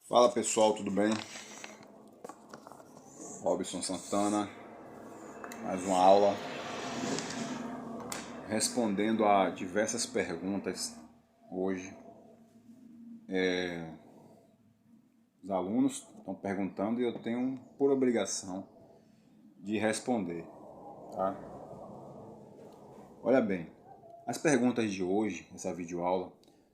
Fala pessoal, tudo bem? Robson Santana, mais uma aula respondendo a diversas perguntas hoje. Os alunos estão perguntando e eu tenho por obrigação de responder, tá? Olha bem, as perguntas de hoje, essa videoaula,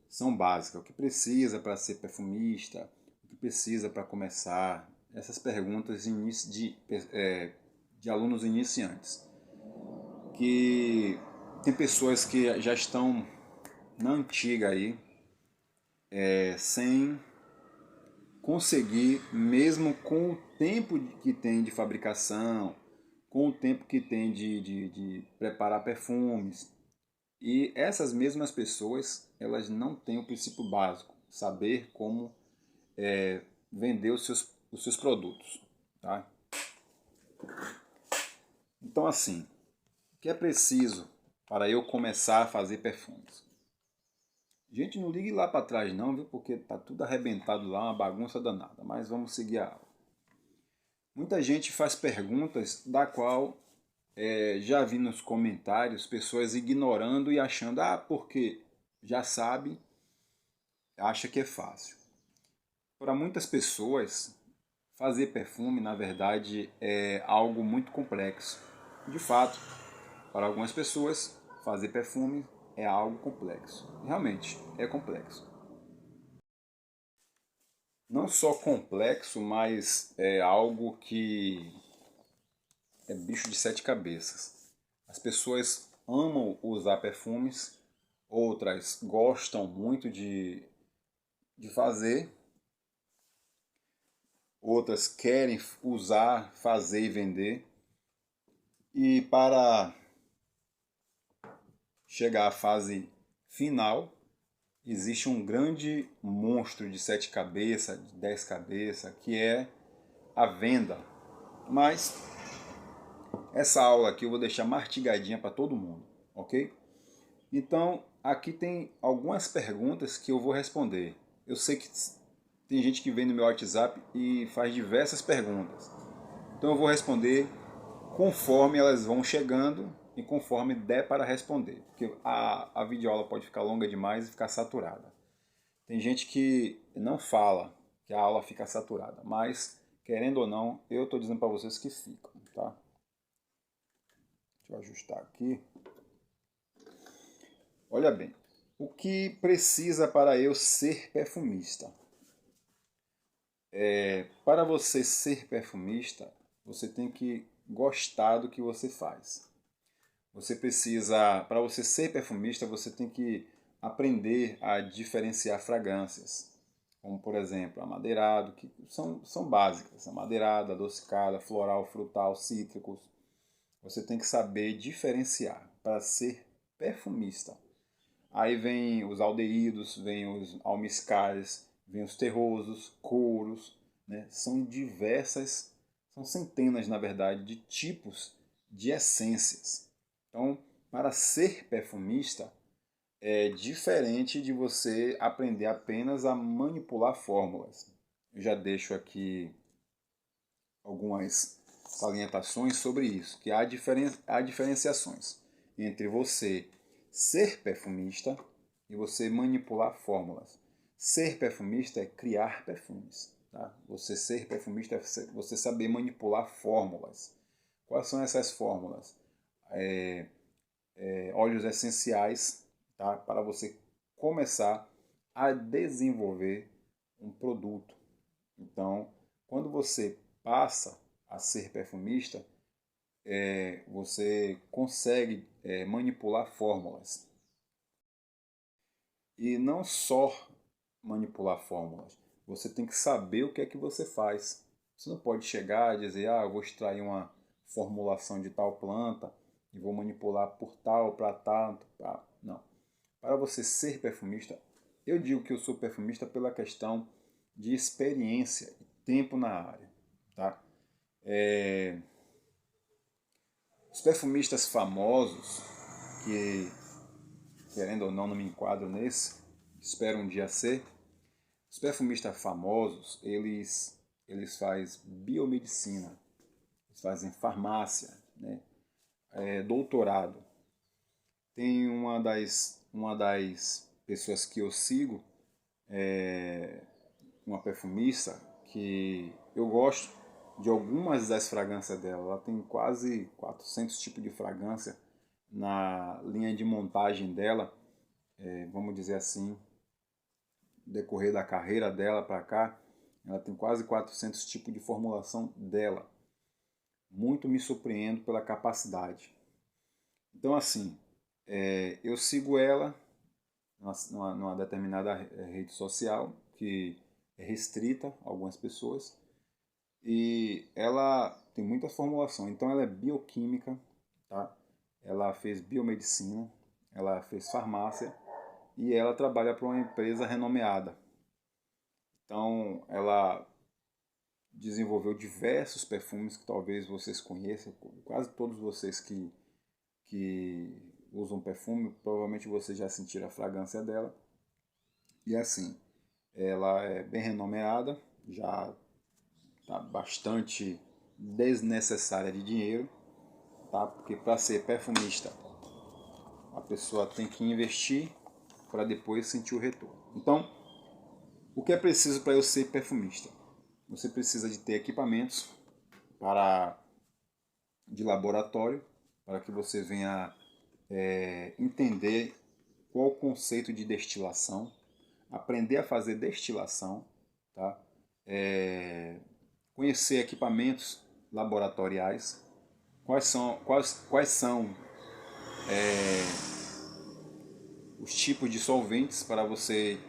são básicas. O que precisa para ser perfumista? O que precisa para começar? Essas perguntas de alunos iniciantes. Que tem pessoas que já estão na antiga aí, sem conseguir, mesmo com o tempo que tem de fabricação, com o tempo que tem de preparar perfumes. E essas mesmas pessoas, elas não têm o princípio básico, saber como vender os seus produtos. Tá? Então assim, o que é preciso para eu começar a fazer perfumes? Gente, não ligue lá para trás não, viu? Porque tá tudo arrebentado lá, uma bagunça danada. Mas vamos seguir a aula. Muita gente faz perguntas da qual já vi nos comentários pessoas ignorando e achando, porque já sabe, acha que é fácil. Para muitas pessoas, fazer perfume, na verdade, é algo muito complexo. De fato, para algumas pessoas, fazer perfume é algo complexo. Realmente, é complexo. Não só complexo, mas é algo que é bicho de sete cabeças. As pessoas amam usar perfumes, outras gostam muito de fazer, outras querem usar, fazer e vender. E para chegar à fase final, existe um grande monstro de sete cabeças, de 10 cabeças, que é a venda. Mas essa aula aqui eu vou deixar mastigadinha para todo mundo, ok? Então, aqui tem algumas perguntas que eu vou responder. Eu sei que tem gente que vem no meu WhatsApp e faz diversas perguntas. Então eu vou responder conforme elas vão chegando e conforme der para responder. Porque a videoaula pode ficar longa demais e ficar saturada. Tem gente que não fala que a aula fica saturada, mas querendo ou não, eu estou dizendo para vocês que ficam, tá? Deixa eu ajustar aqui. Olha bem, o que precisa para eu ser perfumista? Para você ser perfumista, você tem que gostar do que você faz. Você precisa, para você ser perfumista, você tem que aprender a diferenciar fragrâncias. Como, por exemplo, amadeirado, que são básicas. Amadeirado, adocicada, floral, frutal, cítricos. Você tem que saber diferenciar para ser perfumista. Aí vem os aldeídos, vem os almiscares, vem os terrosos, couros, né? São diversas, são centenas na verdade de tipos de essências. Então, para ser perfumista é diferente de você aprender apenas a manipular fórmulas. Eu já deixo aqui algumas salientações sobre isso, que há diferenciações entre você ser perfumista e você manipular fórmulas. Ser perfumista é criar perfumes. Tá? Você ser perfumista é você saber manipular fórmulas. Quais são essas fórmulas? Óleos essenciais, tá? Para você começar a desenvolver um produto. Então, quando você passa a ser perfumista, você consegue manipular fórmulas. E não só manipular fórmulas, você tem que saber o que é que você faz. Você não pode chegar e dizer, eu vou extrair uma formulação de tal planta e vou manipular por tal, para tanto. Não. Para você ser perfumista, eu digo que eu sou perfumista pela questão de experiência e tempo na área. Tá? Os perfumistas famosos, que querendo ou não me enquadro nesse, espero um dia ser. Os perfumistas famosos, eles fazem biomedicina, eles fazem farmácia, né? Doutorado. Tem uma das pessoas que eu sigo, uma perfumista, que eu gosto de algumas das fragrâncias dela. Ela tem quase 400 tipos de fragrância na linha de montagem dela, vamos dizer assim, decorrer da carreira dela para cá, ela tem quase 400 tipos de formulação dela. Muito me surpreendo pela capacidade. Então, assim, eu sigo ela numa determinada rede social, que é restrita a algumas pessoas, e ela tem muita formulação. Então, ela é bioquímica, tá? Ela fez biomedicina, ela fez farmácia, e ela trabalha para uma empresa renomeada. Então, ela desenvolveu diversos perfumes que talvez vocês conheçam, quase todos vocês que usam perfume, provavelmente vocês já sentiram a fragrância dela. E assim, ela é bem renomeada, já está bastante desnecessária de dinheiro, tá? Porque para ser perfumista, a pessoa tem que investir para depois sentir o retorno. Então, o que é preciso para eu ser perfumista? Você precisa de ter equipamentos de laboratório, para que você venha entender qual o conceito de destilação, aprender a fazer destilação, tá? Conhecer equipamentos laboratoriais, quais são os tipos de solventes para você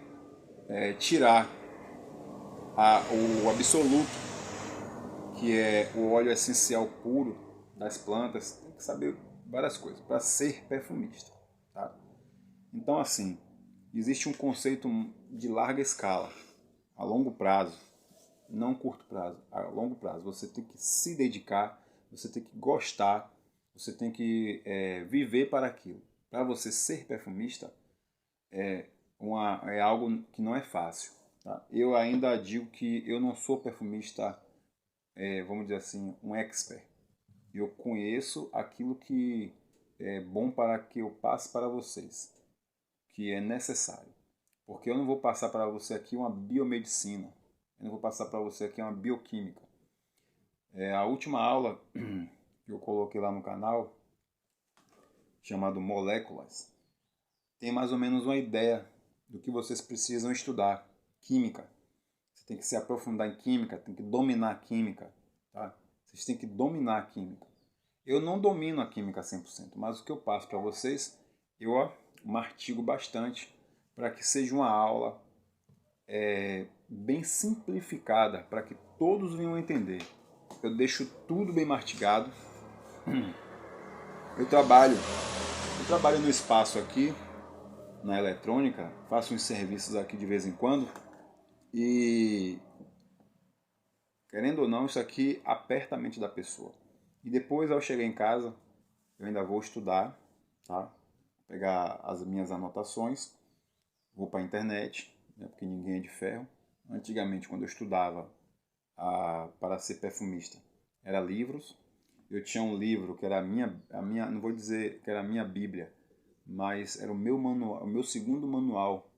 tirar o absoluto, que é o óleo essencial puro das plantas. Tem que saber várias coisas para ser perfumista, tá? Então, assim, existe um conceito de larga escala, a longo prazo, não curto prazo, a longo prazo. Você tem que se dedicar, você tem que gostar, você tem que viver para aquilo. Para você ser perfumista é algo que não é fácil. Tá? Eu ainda digo que eu não sou perfumista, vamos dizer assim, um expert. Eu conheço aquilo que é bom para que eu passe para vocês, que é necessário. Porque eu não vou passar para você aqui uma biomedicina, eu não vou passar para você aqui uma bioquímica. A última aula que eu coloquei lá no canal, chamado Moléculas, tem mais ou menos uma ideia do que vocês precisam estudar. Química. Você tem que se aprofundar em química, tem que dominar a química. Tá? Vocês têm que dominar a química. Eu não domino a química 100%, mas o que eu passo para vocês, eu mastigo bastante para que seja uma aula bem simplificada, para que todos venham entender. Eu deixo tudo bem mastigado. Eu trabalho no espaço aqui, na eletrônica, faço uns serviços aqui de vez em quando e, querendo ou não, isso aqui aperta a mente da pessoa. E depois, ao chegar em casa, eu ainda vou estudar, tá? Pegar as minhas anotações, vou para a internet, né, porque ninguém é de ferro. Antigamente, quando eu estudava para ser perfumista, era livros. Eu tinha um livro que era a minha, não vou dizer que era a minha Bíblia, mas era o meu manual, o meu segundo manual,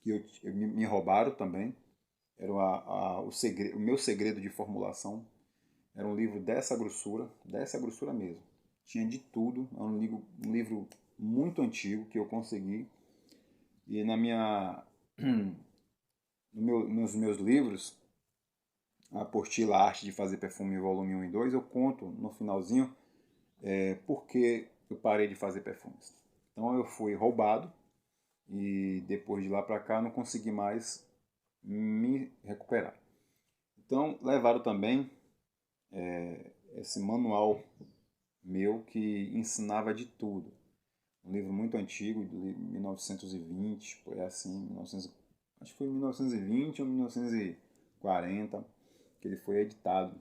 que me roubaram também. Era o meu segredo de formulação. Era um livro dessa grossura mesmo. Tinha de tudo. Era um livro muito antigo que eu consegui. E nos meus livros, a apostila Arte de Fazer Perfume, volume 1 e 2, eu conto no finalzinho por que eu parei de fazer perfumes. Então eu fui roubado e depois de lá para cá não consegui mais me recuperar. Então levaram também esse manual meu que ensinava de tudo. Um livro muito antigo, de 1920, foi assim, 1900, acho que foi 1920 ou 1940 que ele foi editado.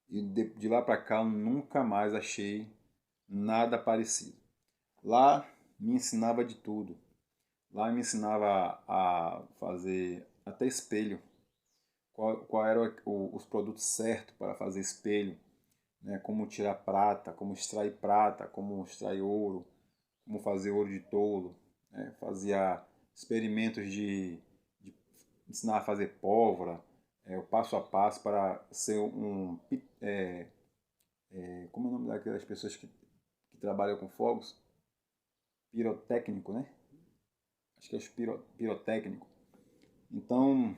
E de lá para cá eu nunca mais achei nada parecido. Lá me ensinava de tudo. Lá me ensinava a fazer até espelho, qual eram os produtos certos para fazer espelho, né? Como tirar prata, como extrair prata, como extrair ouro, como fazer ouro de tolo, né? Fazia experimentos de ensinar a fazer pólvora, o passo a passo para ser como é o nome daquelas pessoas que trabalham com fogos? Pirotécnico, né? Acho que é os pirotécnico. Então,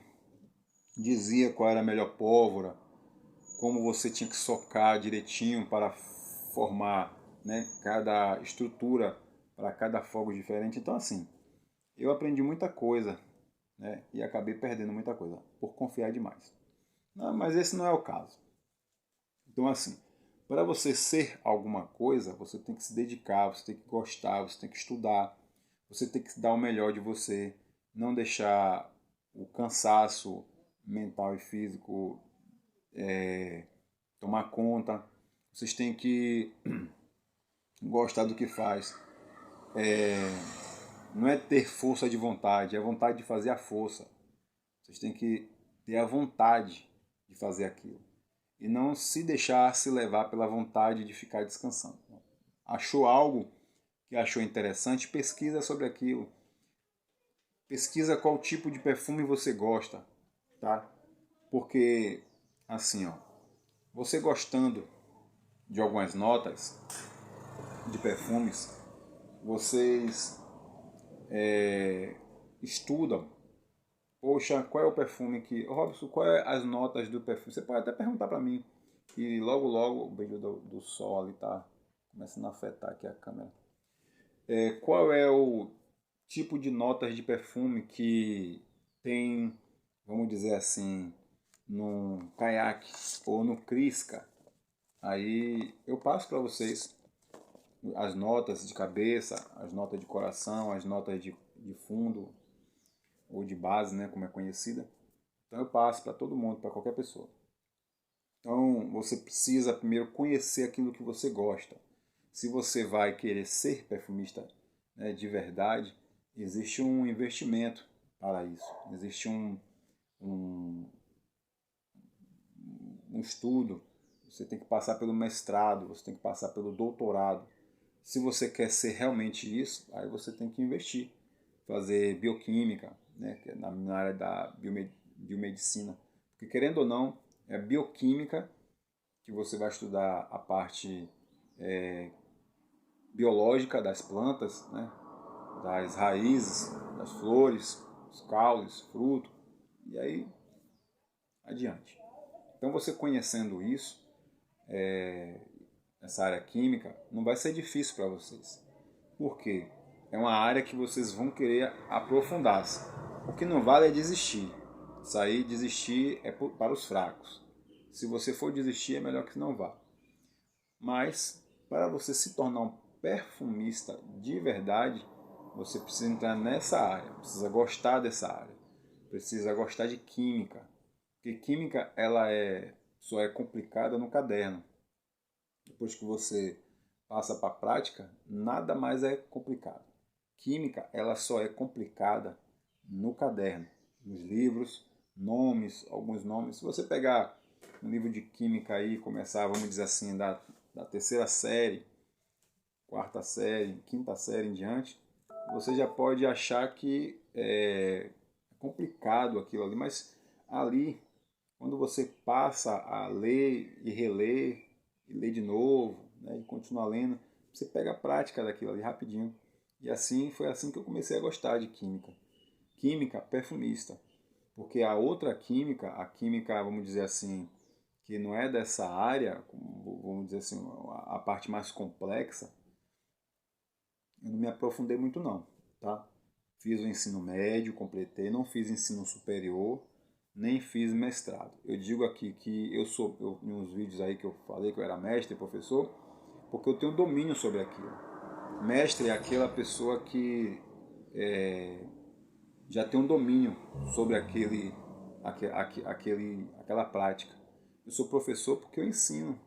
dizia qual era a melhor pólvora, como você tinha que socar direitinho para formar, né, cada estrutura para cada fogo diferente. Então, assim, eu aprendi muita coisa, né, e acabei perdendo muita coisa por confiar demais. Não, mas esse não é o caso. Então, assim, para você ser alguma coisa, você tem que se dedicar, você tem que gostar, você tem que estudar, você tem que dar o melhor de você, não deixar o cansaço mental e físico tomar conta. Vocês têm que gostar do que faz. Não é ter força de vontade, é vontade de fazer a força. Vocês têm que ter a vontade de fazer aquilo. E não se deixar se levar pela vontade de ficar descansando. Achou algo que achou interessante, pesquisa sobre aquilo. Pesquisa qual tipo de perfume você gosta, tá? Porque, assim, ó, você gostando de algumas notas de perfumes, vocês estudam. Poxa, qual é o perfume que... Robson, qual é as notas do perfume? Você pode até perguntar para mim. E logo, logo, o brilho do sol ali tá começando a afetar aqui a câmera. Qual é o tipo de notas de perfume que tem, vamos dizer assim, no caiaque ou no Crisca? Aí eu passo para vocês as notas de cabeça, as notas de coração, as notas de fundo ou de base, né, como é conhecida. Então eu passo para todo mundo, para qualquer pessoa. Então você precisa primeiro conhecer aquilo que você gosta. Se você vai querer ser perfumista, né, de verdade, existe um investimento para isso. Existe um, um estudo. Você tem que passar pelo mestrado, você tem que passar pelo doutorado. Se você quer ser realmente isso, aí você tem que investir, fazer bioquímica, né, que é na área da biomedicina. Porque querendo ou não, é bioquímica que você vai estudar a parte biológica das plantas, né, das raízes, das flores, os caules, fruto, e aí adiante. Então você conhecendo isso, essa área química, não vai ser difícil para vocês. Por quê? É uma área que vocês vão querer aprofundar-se. O que não vale é desistir. Sair, desistir é para os fracos. Se você for desistir, é melhor que não vá. Mas, para você se tornar um perfumista de verdade, você precisa entrar nessa área, precisa gostar dessa área, precisa gostar de química. Porque química só é complicada no caderno. Depois que você passa para a prática, nada mais é complicado. Química, ela só é complicada no caderno, nos livros, nomes, alguns nomes. Se você pegar um livro de química aí e começar, vamos dizer assim, da terceira série, quarta série, quinta série em diante, você já pode achar que é complicado aquilo ali, mas ali, quando você passa a ler e reler, e ler de novo, né, e continuar lendo, você pega a prática daquilo ali rapidinho. E assim foi assim que eu comecei a gostar de química. Química perfumista. Porque a outra química, a química, vamos dizer assim, que não é dessa área, vamos dizer assim, a parte mais complexa, eu não me aprofundei muito não, tá? Fiz o ensino médio, completei, não fiz ensino superior, nem fiz mestrado. Eu digo aqui que em uns vídeos aí que eu falei que eu era mestre, professor, porque eu tenho domínio sobre aquilo. Mestre é aquela pessoa que já tem um domínio sobre aquela prática. Eu sou professor porque eu ensino,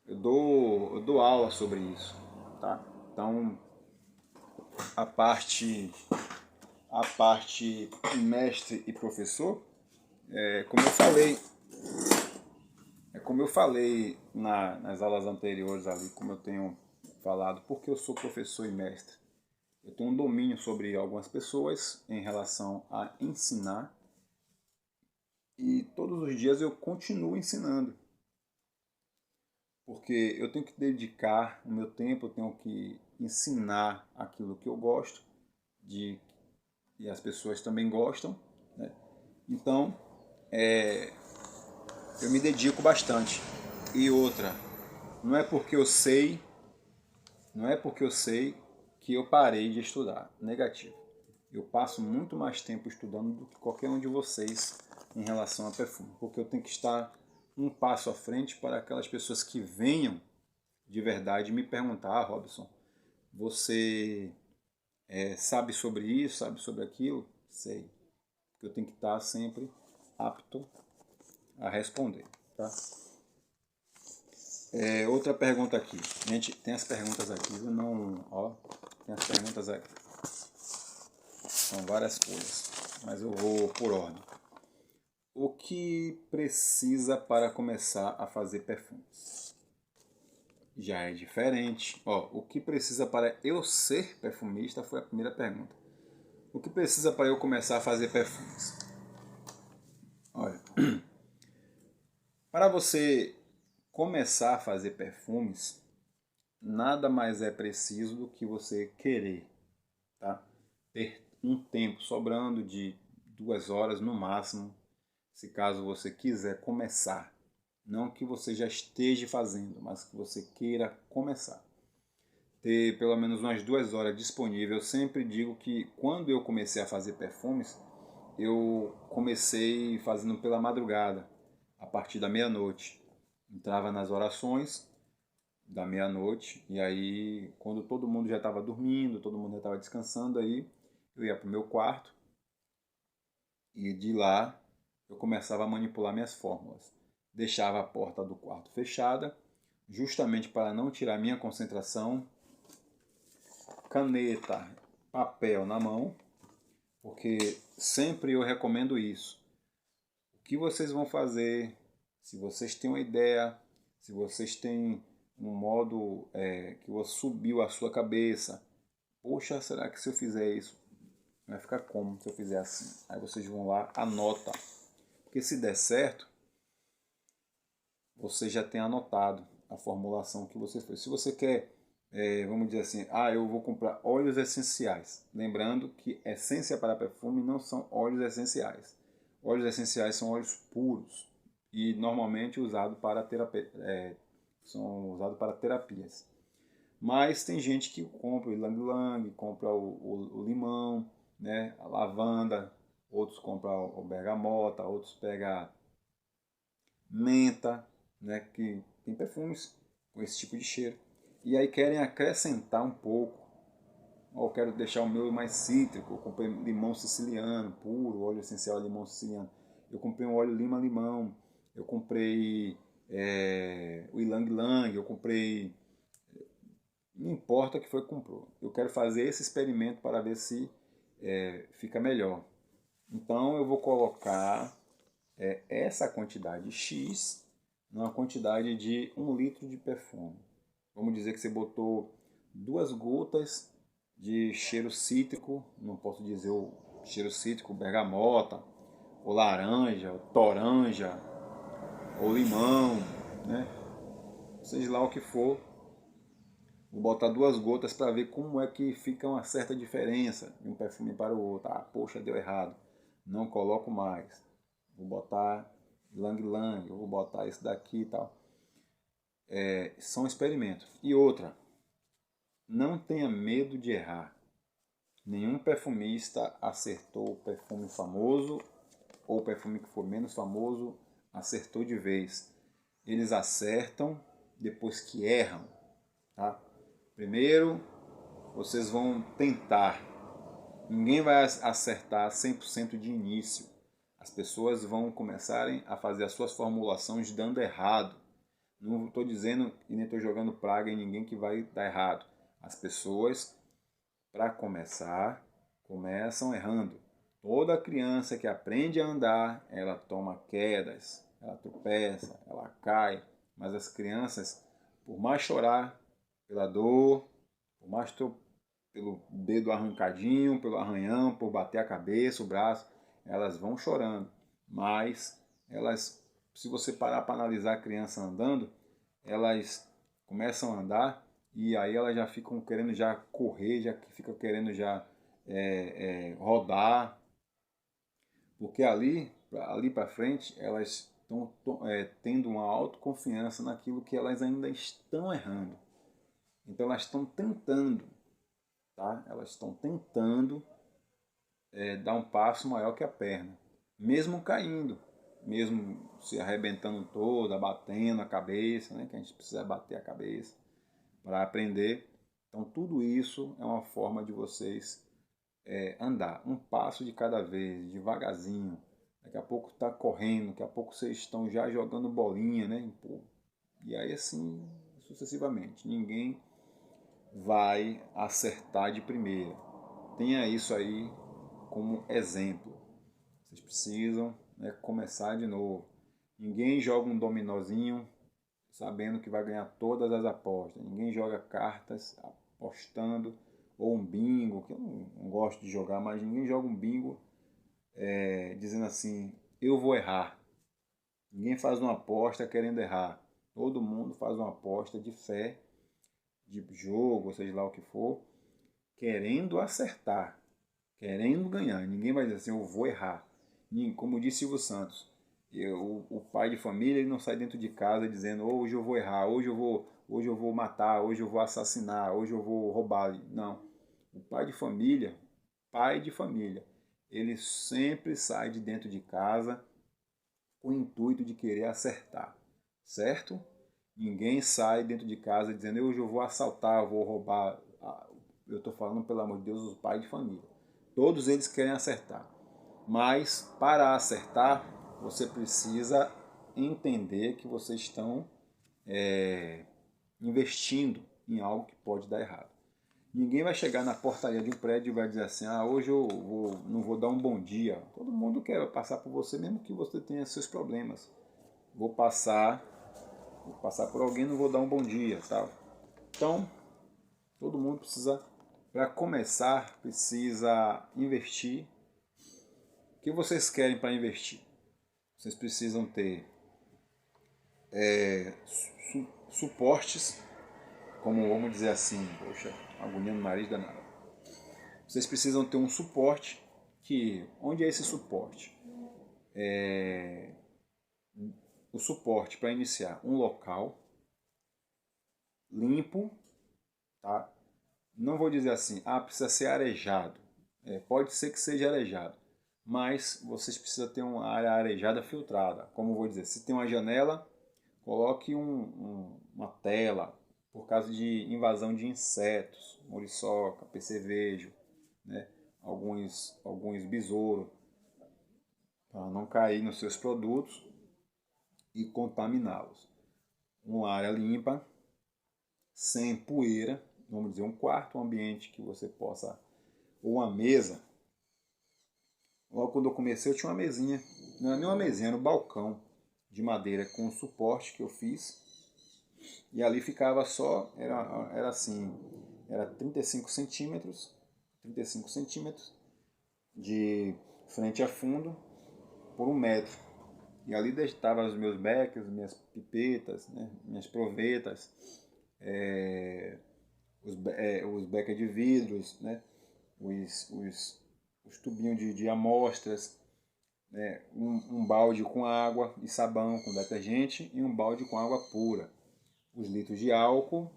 eu dou aula sobre isso, tá? Então, a parte mestre e professor, é como eu falei, nas aulas anteriores ali, como eu tenho falado, porque eu sou professor e mestre. Eu tenho um domínio sobre algumas pessoas em relação a ensinar e todos os dias eu continuo ensinando. Porque eu tenho que dedicar o meu tempo, eu tenho que ensinar aquilo que eu gosto de, e as pessoas também gostam, né? Então, eu me dedico bastante. E outra, não é porque eu sei, não é porque eu sei que eu parei de estudar. Negativo. Eu passo muito mais tempo estudando do que qualquer um de vocês em relação a perfume, porque eu tenho que estar um passo à frente para aquelas pessoas que venham de verdade me perguntar: ah, Robson, você sabe sobre isso, sabe sobre aquilo? Sei. Porque eu tenho que estar sempre apto a responder. Tá? Outra pergunta aqui. Gente, tem as perguntas aqui, viu? Não, ó, tem as perguntas aqui. São várias coisas, mas eu vou por ordem. O que precisa para começar a fazer perfumes? Já é diferente. Ó, o que precisa para eu ser perfumista foi a primeira pergunta. O que precisa para eu começar a fazer perfumes? Olha, para você começar a fazer perfumes, nada mais é preciso do que você querer, tá? Ter um tempo sobrando de 2 horas no máximo, se caso você quiser começar. Não que você já esteja fazendo, mas que você queira começar. Ter pelo menos umas 2 horas disponível. Eu sempre digo que quando eu comecei a fazer perfumes, eu comecei fazendo pela madrugada, a partir da meia-noite. Entrava nas orações da meia-noite, e aí quando todo mundo já estava dormindo, todo mundo já estava descansando, aí eu ia para o meu quarto e de lá eu começava a manipular minhas fórmulas. Deixava a porta do quarto fechada, justamente para não tirar minha concentração, caneta, papel na mão, porque sempre eu recomendo isso. O que vocês vão fazer, se vocês têm uma ideia, se vocês têm um modo que subiu a sua cabeça, poxa, será que se eu fizer isso vai ficar como se eu fizer assim? Aí vocês vão lá, anota, porque se der certo, você já tem anotado a formulação que você fez. Se você quer, vamos dizer assim, eu vou comprar óleos essenciais. Lembrando que essência para perfume não são óleos essenciais. Óleos essenciais são óleos puros e normalmente usados para são usados para terapias. Mas tem gente que compra o ylang-ylang, compra o limão, né, a lavanda, outros compram o bergamota, outros pegam menta, né, que tem perfumes com esse tipo de cheiro. E aí querem acrescentar um pouco. Eu quero deixar o meu mais cítrico. Eu comprei limão siciliano puro, óleo essencial de limão siciliano. Eu comprei um óleo lima-limão. Eu comprei o ylang-ylang. Eu comprei... Não importa o que foi que comprou. Eu quero fazer esse experimento para ver se fica melhor. Então eu vou colocar essa quantidade X numa quantidade de 1 litro de perfume. Vamos dizer que você botou 2 gotas de cheiro cítrico, não posso dizer o cheiro cítrico, bergamota, ou laranja, ou toranja, ou limão, né? Seja lá o que for, vou botar 2 gotas para ver como é que fica uma certa diferença de um perfume para o outro. Ah, poxa, deu errado, não coloco mais. Vou botar ylang-ylang, eu vou botar isso daqui e tal. São experimentos. E outra, não tenha medo de errar. Nenhum perfumista acertou o perfume famoso ou o perfume que for menos famoso acertou de vez. Eles acertam depois que erram. Tá? Primeiro, vocês vão tentar. Ninguém vai acertar 100% de início. As pessoas vão começarem a fazer as suas formulações dando errado. Não estou dizendo e nem estou jogando praga em ninguém que vai dar errado. As pessoas, para começar, começam errando. Toda criança que aprende a andar, ela toma quedas, ela tropeça, ela cai. Mas as crianças, por mais chorar pela dor, por mais pelo dedo arrancadinho, pelo arranhão, por bater a cabeça, o braço, elas vão chorando. Mas elas, se você parar para analisar a criança andando, elas começam a andar e aí elas já ficam querendo já correr, já ficam querendo já rodar, porque ali para frente elas estão tendo uma autoconfiança naquilo que elas ainda estão errando. Então elas estão tentando, tá? Elas estão tentando dar um passo maior que a perna, mesmo caindo, mesmo se arrebentando toda, batendo a cabeça, né? Que a gente precisa bater a cabeça para aprender. Então tudo isso é uma forma de vocês andar um passo de cada vez, devagarzinho. Daqui a pouco está correndo, daqui a pouco vocês estão já jogando bolinha, né? E aí assim sucessivamente. Ninguém vai acertar de primeira. Tenha isso aí como exemplo. Vocês precisam, né, começar de novo. Ninguém joga um dominozinho sabendo que vai ganhar todas as apostas. Ninguém joga cartas apostando, ou um bingo, que eu não gosto de jogar, mas ninguém joga um bingo dizendo assim, eu vou errar. Ninguém faz uma aposta querendo errar. Todo mundo faz uma aposta de fé, de jogo, ou seja lá o que for, querendo acertar, querendo ganhar. Ninguém vai dizer assim, eu vou errar. Como disse Silvio Santos, o pai de família ele não sai dentro de casa dizendo hoje eu vou errar, hoje eu vou matar, hoje eu vou assassinar, hoje eu vou roubar. Não. O pai de família, ele sempre sai de dentro de casa com o intuito de querer acertar, certo? Ninguém sai dentro de casa dizendo hoje eu vou assaltar, eu vou roubar. Eu estou falando, pelo amor de Deus, os pais de família. Todos eles querem acertar. Mas para acertar, você precisa entender que vocês estão investindo em algo que pode dar errado. Ninguém vai chegar na portaria de um prédio e vai dizer assim, hoje eu não vou dar um bom dia. Todo mundo quer passar por você, mesmo que você tenha seus problemas. Vou passar por alguém, não vou dar um bom dia, tal. Então, todo mundo precisa, para começar, precisa investir. O que vocês querem para investir? Vocês precisam ter suportes, como vamos dizer assim, poxa, agonia no nariz danada. Vocês precisam ter um suporte onde é esse suporte? O suporte para iniciar um local limpo, tá? Não vou dizer assim, precisa ser arejado. Pode ser que seja arejado, mas vocês precisam ter uma área arejada filtrada. Como eu vou dizer, se tem uma janela, coloque uma tela por causa de invasão de insetos, muriçoca, percevejo, né? alguns besouros, para não cair nos seus produtos e contaminá-los. Uma área limpa, sem poeira, vamos dizer, um quarto, um ambiente que você possa, ou uma mesa. Logo quando eu comecei eu tinha uma mesinha, não era nem uma mesinha, era um balcão de madeira com suporte que eu fiz, e ali ficava só, era assim, era 35 centímetros de frente a fundo por 1 metro. E ali estava os meus becos, minhas pipetas, né, minhas provetas, os becos de vidros, né, os tubinhos de amostras, né, um balde com água e sabão com detergente e um balde com água pura. Os litros de álcool,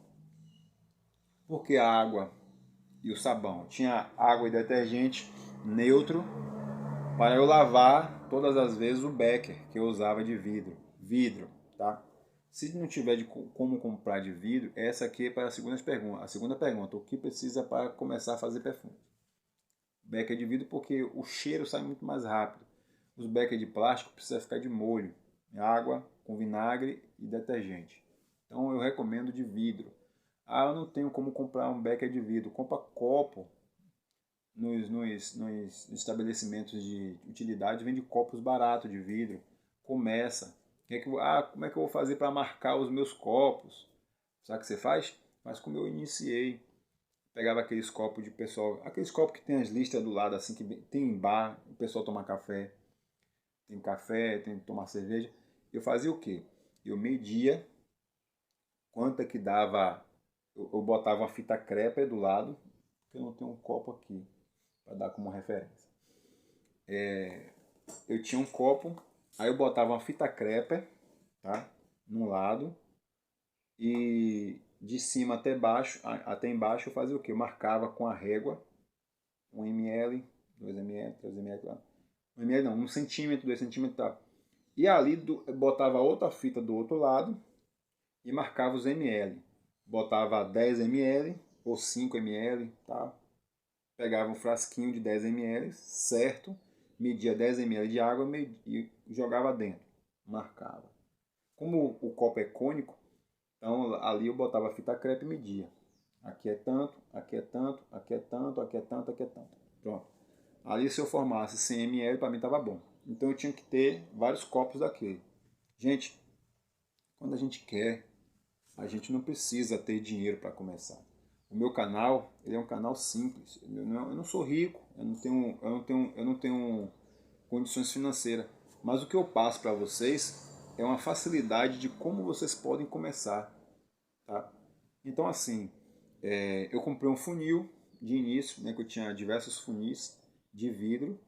porque a água e o sabão tinha água e detergente neutro para eu lavar todas as vezes o becker que eu usava de vidro, tá? Se não tiver como comprar de vidro, essa aqui é para a segunda pergunta, o que precisa para começar a fazer perfume? Becker de vidro porque o cheiro sai muito mais rápido. Os becker de plástico precisa ficar de molho, água com vinagre e detergente. Então eu recomendo de vidro. Eu não tenho como comprar um becker de vidro. Compra copo nos estabelecimentos de utilidade vende copos baratos de vidro. Começa. Como é que eu vou fazer para marcar os meus copos? Sabe o que você faz? Faz como eu iniciei. Pegava aqueles copos de pessoal, aqueles copos que tem as listas do lado, assim, que tem em bar, o pessoal toma café. Tem café, tem que tomar cerveja. Eu fazia o quê? Eu media quanto é que dava. Eu botava uma fita crepe do lado, porque eu não tenho um copo aqui para dar como referência. Eu tinha um copo, aí eu botava uma fita crepe, tá? Num lado, e de cima até baixo, até embaixo eu fazia o quê? Eu marcava com a régua 1 ml, 2 ml, 3 ml, 1 ml não, 1 centímetro, 2 centímetros, tá? E ali botava outra fita do outro lado e marcava os ml. Botava 10 ml ou 5 ml, tá? Pegava um frasquinho de 10 ml, certo? Media 10 ml de água e jogava dentro. Marcava. Como o copo é cônico, então ali eu botava a fita crepe e media. Aqui é tanto, aqui é tanto, aqui é tanto, aqui é tanto, aqui é tanto. Pronto. Ali se eu formasse 100 ml, para mim estava bom. Então eu tinha que ter vários copos daquele. Gente, quando a gente quer, a gente não precisa ter dinheiro para começar. O meu canal, ele é um canal simples. Eu não sou rico, eu não tenho condições financeiras. Mas o que eu passo para vocês é uma facilidade de como vocês podem começar. Tá? Então assim, eu comprei um funil de início, né, que eu tinha diversos funis de vidro.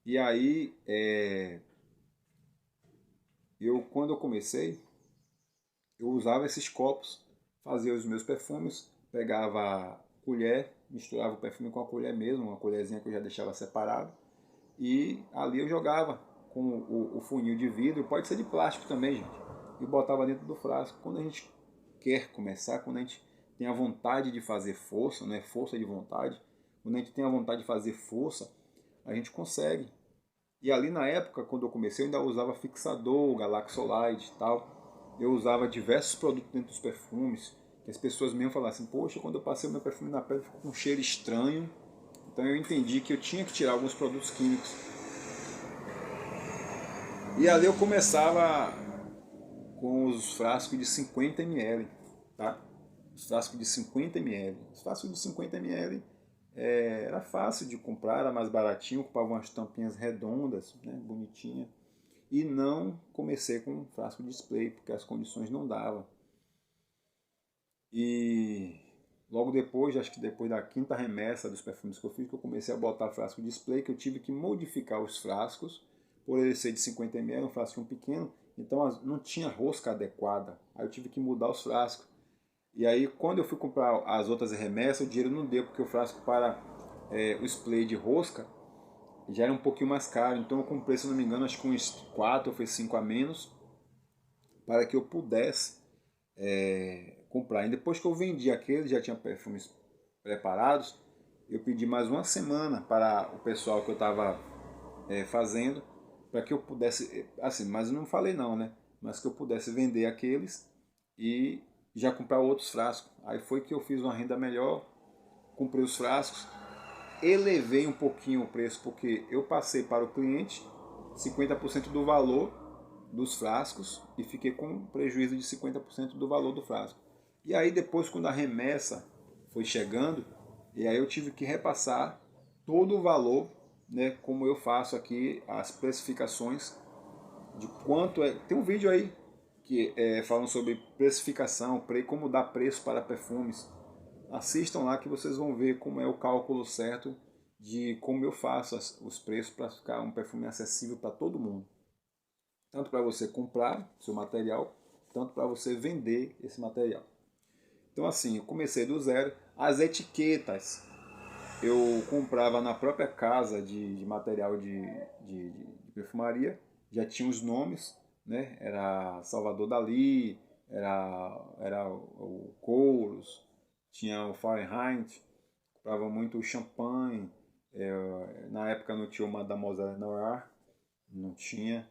E aí, quando eu comecei, eu usava esses copos, fazia os meus perfumes, pegava a colher, misturava o perfume com a colher mesmo, uma colherzinha que eu já deixava separado, e ali eu jogava com o funil de vidro, pode ser de plástico também, gente, e botava dentro do frasco. Quando a gente quer começar, quando a gente tem a vontade de fazer força, né, força de vontade, quando a gente tem a vontade de fazer força, a gente consegue. E ali na época, quando eu comecei, eu ainda usava fixador, Galaxolide e tal. Eu usava diversos produtos dentro dos perfumes, que as pessoas mesmo falavam assim, poxa, quando eu passei o meu perfume na pele ficou com um cheiro estranho. Então eu entendi que eu tinha que tirar alguns produtos químicos. E ali eu começava com os frascos de 50 ml, tá? Os frascos de 50 ml. Os frascos de 50 ml era fácil de comprar, era mais baratinho, ocupava umas tampinhas redondas, né, bonitinha. E não comecei com um frasco de spray, porque as condições não davam. E logo depois, acho que depois da quinta remessa dos perfumes que eu fiz, que eu comecei a botar frasco de spray, que eu tive que modificar os frascos, por ele ser de 50 ml, um frasco pequeno, então não tinha rosca adequada. Aí eu tive que mudar os frascos. E aí quando eu fui comprar as outras remessas, o dinheiro não deu, porque o frasco para o spray de rosca já era um pouquinho mais caro. Então eu comprei, se não me engano, acho que uns 4 ou foi 5 a menos, para que eu pudesse comprar. E depois que eu vendi aquele, já tinha perfumes preparados, eu pedi mais uma semana para o pessoal que eu estava fazendo, para que eu pudesse, assim, mas eu não falei não, né? Mas que eu pudesse vender aqueles e já comprar outros frascos. Aí foi que eu fiz uma renda melhor, comprei os frascos, elevei um pouquinho o preço, porque eu passei para o cliente 50% do valor dos frascos e fiquei com um prejuízo de 50% do valor do frasco. E aí depois, quando a remessa foi chegando, e aí eu tive que repassar todo o valor, né, como eu faço aqui as precificações de quanto é. Tem um vídeo aí que falam sobre precificação, como dar preço para perfumes. Assistam lá que vocês vão ver como é o cálculo certo de como eu faço os preços para ficar um perfume acessível para todo mundo. Tanto para você comprar seu material, tanto para você vender esse material. Então assim, eu comecei do zero. As etiquetas eu comprava na própria casa de material de perfumaria, já tinha os nomes, né? Era Salvador Dalí, era o Kouros, tinha o Fahrenheit, comprava muito o champanhe, na época não tinha o Mademoiselle Noir, não tinha.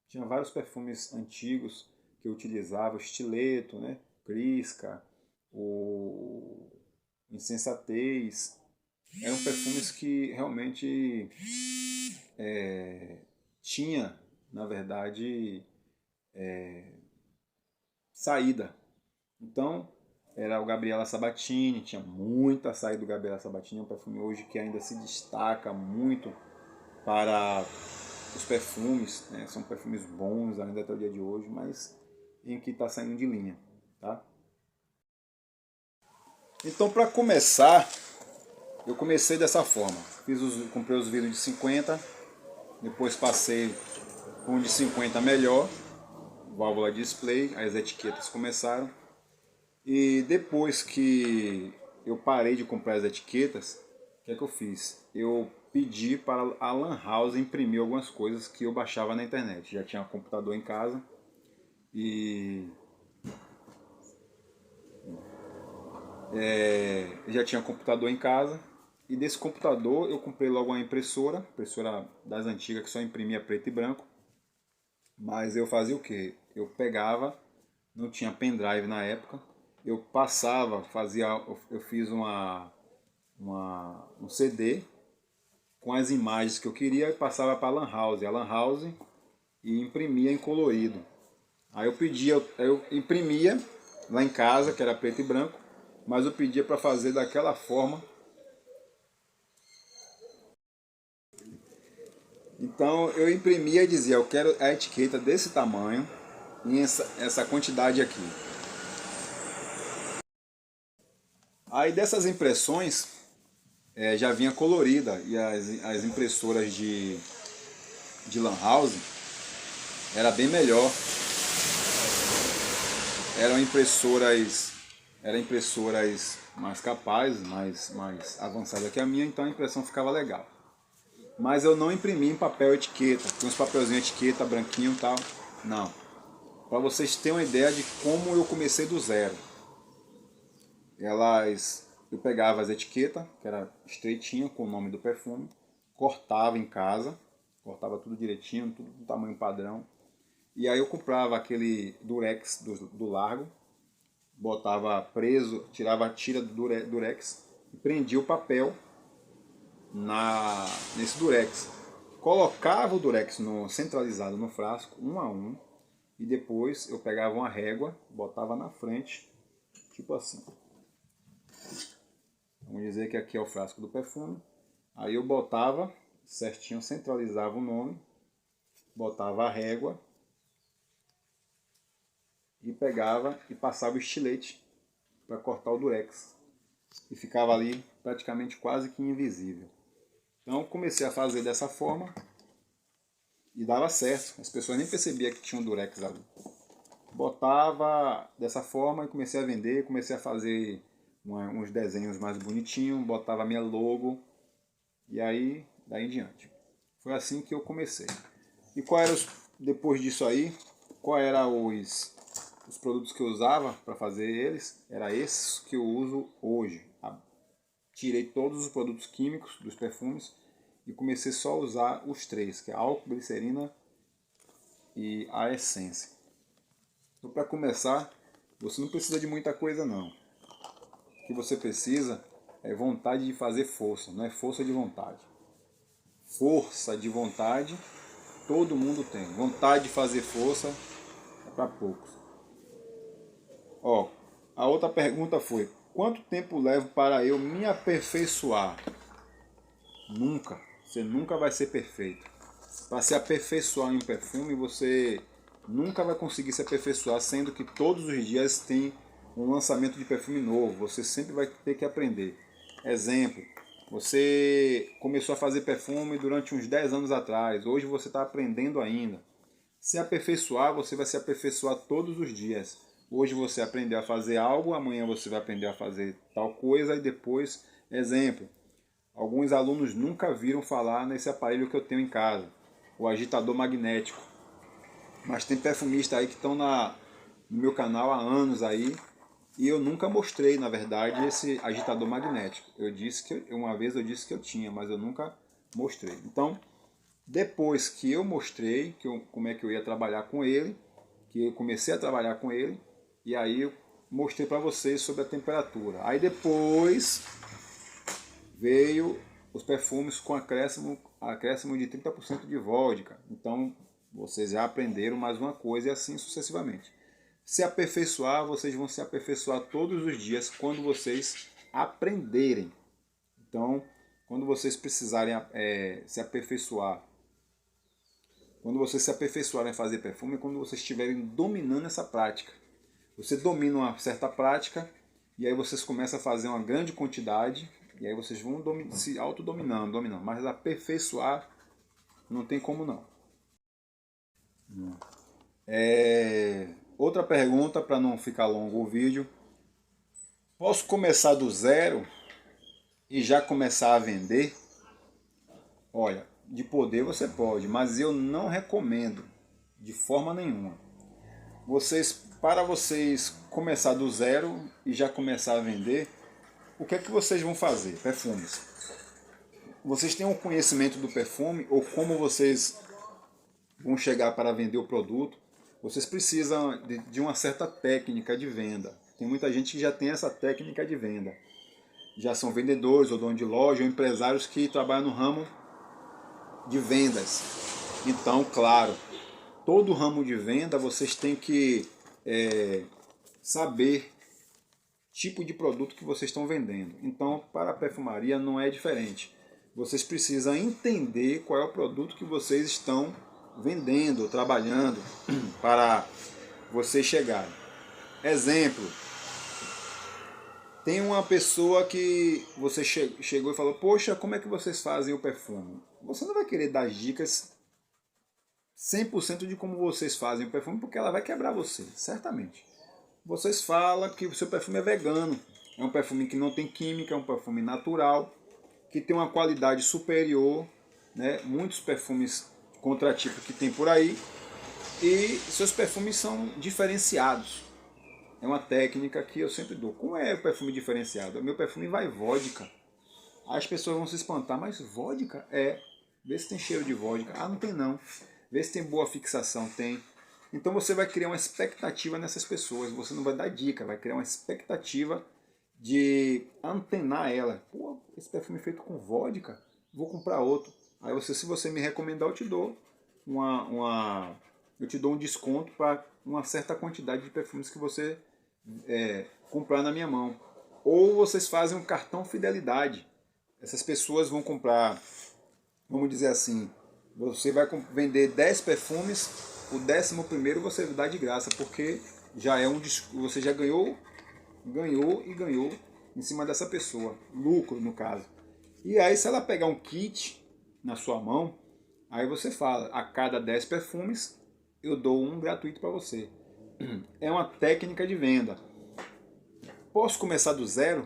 Tinha vários perfumes antigos que eu utilizava, o Stiletto, né? Crisca, o Insensatez, eram perfumes que realmente tinha, na verdade, saída. Então, era o Gabriela Sabatini, tinha muita saída do Gabriela Sabatini, é um perfume hoje que ainda se destaca muito para os perfumes, né? São perfumes bons ainda até o dia de hoje, mas em que está saindo de linha, tá? Então, para começar, eu comecei dessa forma. Comprei os vidros de 50, depois passei com um de 50 melhor, válvula display, as etiquetas começaram. E depois que eu parei de comprar as etiquetas, o que é que eu fiz? Eu pedi para a Lan House imprimir algumas coisas que eu baixava na internet. Já tinha um computador em casa e já tinha um computador em casa. E desse computador eu comprei logo uma impressora das antigas que só imprimia preto e branco. Mas eu fazia o que? Eu pegava, não tinha pendrive na época, eu passava, eu fiz um CD com as imagens que eu queria e passava para a Lan House. A Lan House e imprimia em colorido. Aí eu imprimia lá em casa, que era preto e branco, mas eu pedia para fazer daquela forma. Então eu imprimia e dizia, eu quero a etiqueta desse tamanho e essa quantidade aqui. Aí dessas impressões já vinha colorida e as impressoras de Lan House era bem melhor. Eram impressoras mais capazes, mais avançadas que a minha, então a impressão ficava legal. Mas eu não imprimi em papel etiqueta, com uns papelzinhos etiqueta, branquinho e tal. Não. Para vocês terem uma ideia de como eu comecei do zero. Eu pegava as etiquetas, que era estreitinha, com o nome do perfume, cortava em casa, cortava tudo direitinho, tudo do tamanho padrão. E aí eu comprava aquele durex do largo, botava preso, tirava a tira do durex e prendia o papel nesse durex. Colocava o durex centralizado no frasco, um a um, e depois eu pegava uma régua, botava na frente, tipo assim. Vamos dizer que aqui é o frasco do perfume. Aí eu botava certinho, centralizava o nome, botava a régua e pegava e passava o estilete para cortar o durex. E ficava ali praticamente quase que invisível. Então comecei a fazer dessa forma e dava certo. As pessoas nem percebiam que tinha um durex ali. Botava dessa forma e comecei a vender, comecei a fazer uns desenhos mais bonitinhos, botava minha logo e aí daí em diante. Foi assim que eu comecei. E depois disso aí, qual eram os produtos que eu usava para fazer eles? Era esses que eu uso hoje. Tirei todos os produtos químicos dos perfumes e comecei só a usar os três, que é álcool, glicerina e a essência. Então, para começar, você não precisa de muita coisa não. O que você precisa é vontade de fazer força, não é força de vontade. Força de vontade todo mundo tem. Vontade de fazer força é para poucos. Ó, a outra pergunta foi: quanto tempo levo para eu me aperfeiçoar? Nunca. Você nunca vai ser perfeito. Para se aperfeiçoar em um perfume, você nunca vai conseguir se aperfeiçoar, sendo que todos os dias tem um lançamento de perfume novo. Você sempre vai ter que aprender. Exemplo, você começou a fazer perfume durante uns 10 anos atrás. Hoje você está aprendendo ainda. Se aperfeiçoar, você vai se aperfeiçoar todos os dias. Hoje você aprendeu a fazer algo, amanhã você vai aprender a fazer tal coisa e depois, exemplo, alguns alunos nunca viram falar nesse aparelho que eu tenho em casa, o agitador magnético. Mas tem perfumistas aí que estão no meu canal há anos aí e eu nunca mostrei, na verdade, esse agitador magnético. Uma vez eu disse que eu tinha, mas eu nunca mostrei. Então, depois que eu mostrei como é que eu ia trabalhar com ele, que eu comecei a trabalhar com ele, e aí eu mostrei para vocês sobre a temperatura. Aí depois veio os perfumes com acréscimo de 30% de vodka. Então, vocês já aprenderam mais uma coisa e assim sucessivamente. Se aperfeiçoar, vocês vão se aperfeiçoar todos os dias quando vocês aprenderem. Então, quando vocês precisarem se aperfeiçoar, quando vocês se aperfeiçoarem a fazer perfume, é quando vocês estiverem dominando essa prática. Você domina uma certa prática e aí vocês começam a fazer uma grande quantidade e aí vocês vão se autodominando, mas aperfeiçoar não tem como não. Outra pergunta, para não ficar longo o vídeo. Posso começar do zero e já começar a vender? Olha, de poder você pode, mas eu não recomendo de forma nenhuma. Para vocês começar do zero e já começar a vender, o que é que vocês vão fazer? Perfumes. Vocês têm um conhecimento do perfume ou como vocês vão chegar para vender o produto? Vocês precisam de uma certa técnica de venda. Tem muita gente que já tem essa técnica de venda. Já são vendedores ou donos de loja ou empresários que trabalham no ramo de vendas. Então, claro, todo ramo de venda vocês têm que saber tipo de produto que vocês estão vendendo. Então, para a perfumaria não é diferente. Vocês precisam entender qual é o produto que vocês estão vendendo, trabalhando, para vocês chegarem. Exemplo, tem uma pessoa que você chegou e falou, poxa, como é que vocês fazem o perfume? Você não vai querer dar dicas 100% de como vocês fazem o perfume, porque ela vai quebrar você, certamente. Vocês falam que o seu perfume é vegano, é um perfume que não tem química, é um perfume natural, que tem uma qualidade superior, né? Muitos perfumes contratipo que tem por aí, e seus perfumes são diferenciados. É uma técnica que eu sempre dou. Como é o perfume diferenciado? O meu perfume vai vodka. As pessoas vão se espantar, mas vodka? Vê se tem cheiro de vodka. Ah, não tem não. Vê se tem boa fixação. Tem. Então você vai criar uma expectativa nessas pessoas. Você não vai dar dica, vai criar uma expectativa de antenar ela. Pô, esse perfume é feito com vodka, vou comprar outro. Aí se você me recomendar, eu te dou um desconto para uma certa quantidade de perfumes que você comprar na minha mão. Ou vocês fazem um cartão fidelidade. Essas pessoas vão comprar, vamos dizer assim, você vai vender 10 perfumes, o 11º você dá de graça, porque já você já ganhou em cima dessa pessoa, lucro no caso. E aí se ela pegar um kit na sua mão, aí você fala, a cada 10 perfumes eu dou um gratuito para você. É uma técnica de venda. Posso começar do zero?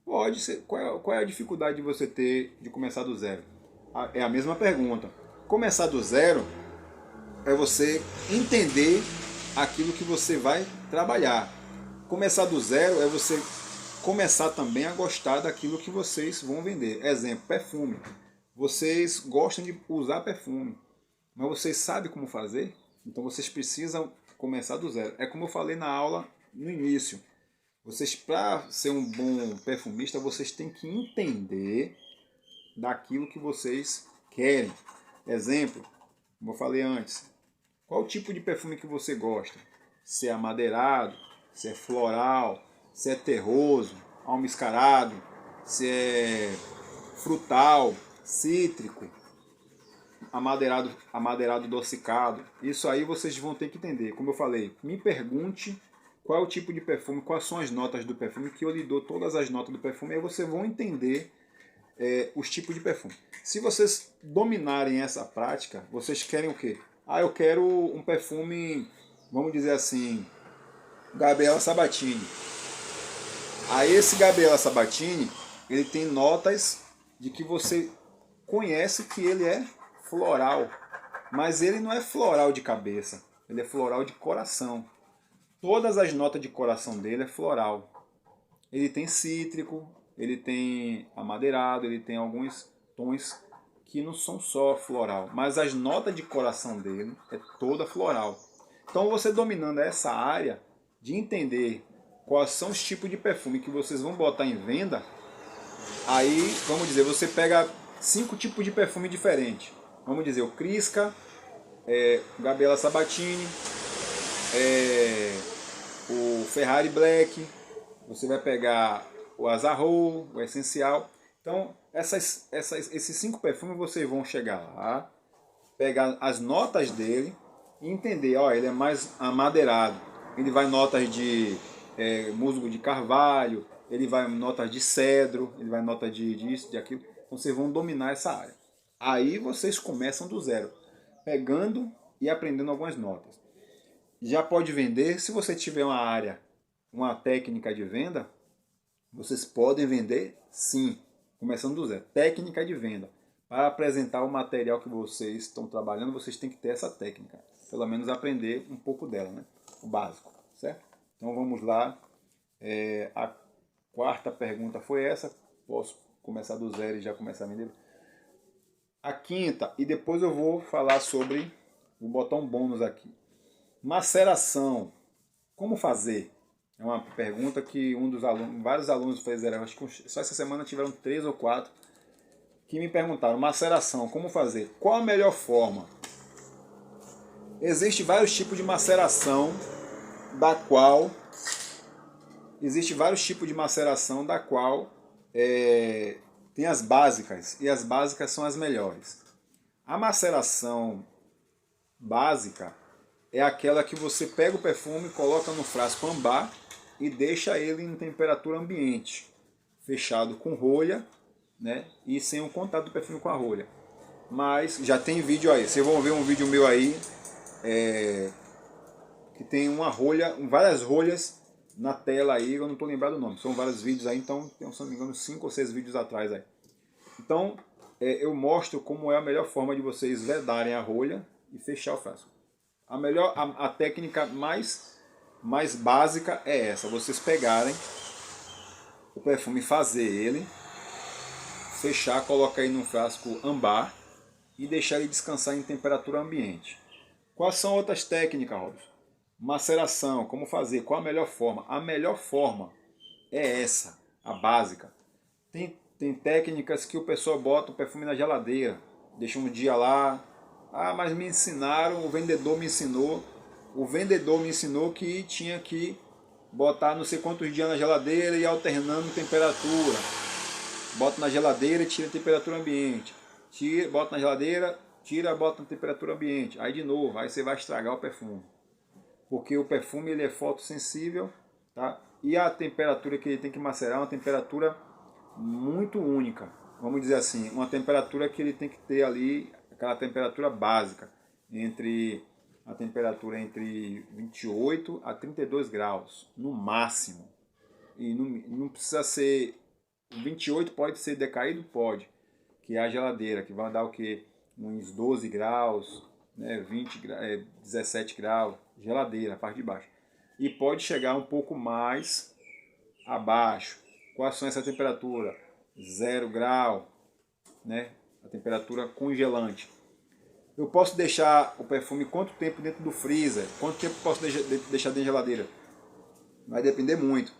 Pode ser. Qual é a dificuldade de você ter de começar do zero? É a mesma pergunta. Começar do zero é você entender aquilo que você vai trabalhar. Começar do zero é você começar também a gostar daquilo que vocês vão vender. Exemplo, perfume. Vocês gostam de usar perfume, mas vocês sabem como fazer? Então vocês precisam começar do zero. É como eu falei na aula no início. Vocês, para ser um bom perfumista, vocês têm que entender daquilo que vocês querem. Exemplo, como eu falei antes, qual tipo de perfume que você gosta? Se é amadeirado, se é floral, se é terroso, almiscarado, se é frutal, cítrico, amadeirado adocicado. Isso aí vocês vão ter que entender. Como eu falei, me pergunte qual é o tipo de perfume, quais são as notas do perfume, que eu lhe dou todas as notas do perfume, aí vocês vão entender os tipos de perfume. Se vocês dominarem essa prática, vocês querem o quê? Ah, eu quero um perfume, vamos dizer assim, Gabriela Sabatini. Aí esse Gabriela Sabatini, ele tem notas de que você conhece que ele é floral, mas ele não é floral de cabeça, ele é floral de coração. Todas as notas de coração dele é floral. Ele tem cítrico, ele tem amadeirado, ele tem alguns tons que não são só floral, mas as notas de coração dele é toda floral. Então você dominando essa área de entender quais são os tipos de perfume que vocês vão botar em venda, Aí, vamos dizer, você pega 5 tipos de perfume diferentes. Vamos dizer, o Crisca, o Gabriela Sabatini, o Ferrari Black, você vai pegar o Azarro, o Essencial. Então, esses 5 perfumes vocês vão chegar lá, pegar as notas dele e entender, ó, ele é mais amadeirado. Ele vai notas de musgo de carvalho, ele vai notas de cedro, ele vai notas de disso, de aquilo. Então vocês vão dominar essa área. Aí vocês começam do zero, pegando e aprendendo algumas notas. Já pode vender, se você tiver uma área, uma técnica de venda, vocês podem vender sim, começando do zero. Técnica de venda. Para apresentar o material que vocês estão trabalhando, vocês têm que ter essa técnica. Pelo menos aprender um pouco dela, né? O básico, certo? Então vamos lá. A quarta pergunta foi essa. Posso começar do zero e já começar a vender? A quinta, e depois eu vou falar sobre, vou botar um bônus aqui. Maceração. Como fazer? É uma pergunta que vários alunos fizeram. Acho que só essa semana tiveram 3 ou 4 que me perguntaram, maceração, como fazer? Qual a melhor forma? Existem vários tipos de maceração, tem as básicas, e as básicas são as melhores. A maceração básica é aquela que você pega o perfume, coloca no frasco ambar e deixa ele em temperatura ambiente, fechado com rolha, né? E sem o contato do perfume com a rolha. Mas já tem vídeo aí, vocês vão ver um vídeo meu aí que tem uma rolha, várias rolhas na tela aí, eu não estou lembrado o nome, são vários vídeos aí, então tem, se não me engano, 5 ou 6 vídeos atrás aí. Então eu mostro como é a melhor forma de vocês vedarem a rolha e fechar o frasco. A técnica mais básica é essa, vocês pegarem o perfume, fazer ele, fechar, colocar ele num frasco ambar e deixar ele descansar em temperatura ambiente. Quais são outras técnicas, Robson? Maceração, como fazer, qual a melhor forma? A melhor forma é essa, a básica. Tem técnicas que o pessoal bota o perfume na geladeira, deixa um dia lá. Ah, mas me ensinaram, o vendedor me ensinou que tinha que botar não sei quantos dias na geladeira e alternando temperatura. Bota na geladeira e tira a temperatura ambiente. Bota na geladeira, tira, bota na temperatura ambiente. Aí de novo, aí você vai estragar o perfume. Porque o perfume ele é fotossensível, tá? E a temperatura que ele tem que macerar é uma temperatura muito única. Vamos dizer assim, uma temperatura que ele tem que ter ali, aquela temperatura básica, a temperatura entre 28 a 32 graus, no máximo. E não precisa ser... 28 pode ser decaído? Pode. Que é a geladeira, que vai dar o quê? Uns 12 graus, né? 17 graus, geladeira, a parte de baixo. E pode chegar um pouco mais abaixo. Quais são essa temperatura? 0 grau, né? A temperatura congelante. Eu posso deixar o perfume quanto tempo dentro do freezer? Quanto tempo posso deixar dentro da geladeira? Vai depender muito.